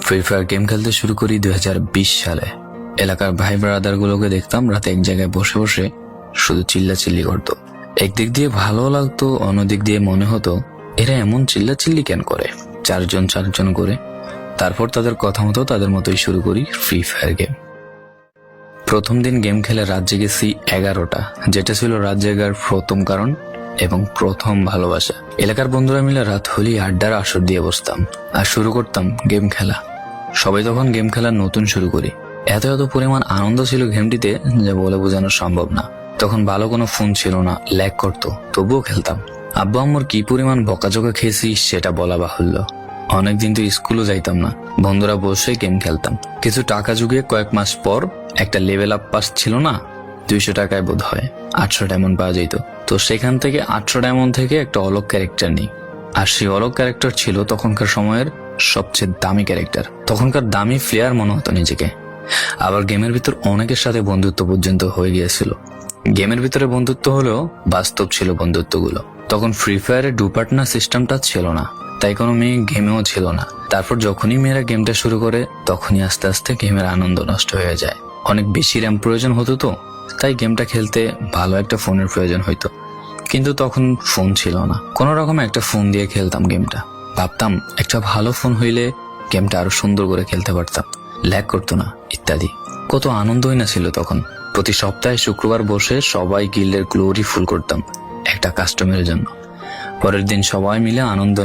Free fire game খেলতে শুরু করি 2020 সালে। এলাকার ভাই ব্রাদার গুলোকে দেখতাম রাতে এক জায়গায় বসে বসে শুধু চিল্লাচিল্লি করতো। একদিক দিয়ে ভালো লাগতো, অন্যদিক দিয়ে মনে হতো এরা এমন চিল্লাচিল্লি কেন করে, চারজন করে। তারপর তাদের কথা মতো তাদের মতোই শুরু করি ফ্রি ফায়ার গেম। প্রথম দিন গেম খেলে রাত জেগেছি 11টা, যেটা ছিল রাত জেগার প্রথম কারণ এবং প্রথম ভালোবাসা। এলাকার বন্ধুরা মিলে রাত হলেই আড্ডার আসর দিয়ে বসতাম আর শুরু করতাম গেম খেলা। সবাই তখন গেম খেলা নতুন শুরু করি। এত পরিমাণ আনন্দ ছিল গেমটিতে যা বলে বোঝানো সম্ভব না। তখন ভালো কোনো ফোন ছিল না, ল্যাগ করতো, তবুও খেলতাম। আব্বু আম্মুর কি পরিমাণ বকাঝকা খেয়েছি সেটা বলা বাহুল্য। অনেকদিন তো স্কুলও যাইতাম না, বন্ধুরা বসে গেম খেলতাম। কিছু টাকা জুগিয়ে কয়েক মাস পর একটা লেভেল আপ পাস ছিল না, 200 টাকায় বোধ হয় 800 ডায়মন্ড পাওয়া যেত। তো সেখান থেকে 800 ডায়মন্ড থেকে একটা অলগ ক্যারেক্টার নিই। আর সেই অলগ ক্যারেক্টার ছিল তখনকার সময়ের সবচেয়ে দামি ক্যারেক্টার। তখনকার দামি প্লেয়ার মনে হতো নিজেকে। আবার গেমের ভিতর অনেকের সাথে বন্ধুত্ব পর্যন্ত হয়ে গিয়েছিল। গেমের ভিতরে বন্ধুত্ব হলেও বাস্তব ছিল বন্ধুত্বগুলো। তখন ফ্রি ফায়ারে ডু পার্টনার সিস্টেমটা ছিল না, তাই কোনো মেয়ে গেমেও ছিল না। তারপর যখনই মেয়েরা গেমটা শুরু করে তখনই আস্তে আস্তে গেমের আনন্দ নষ্ট হয়ে যায়। অনেক বেশি র্যাম প্রয়োজন হতো, তো তাই গেমটা খেলতে ভালো একটা ফোনের প্রয়োজন হইতো। কিন্তু তখন ফোন ছিল না, কোনো রকম একটা ফোন দিয়ে খেলতাম গেমটা। ভাবতাম একটা ভালো ফোন হইলে গেমটা আরো সুন্দর করে খেলতে পারতাম, ল্যাগ করতো না ইত্যাদি। কত আনন্দই না ছিল তখন। প্রতি সপ্তাহে শুক্রবার বসে সবাই গিল্ডের গ্লোরি ফুল করতাম একটা কাস্টমের জন্য। পরের দিন সবাই মিলে আনন্দ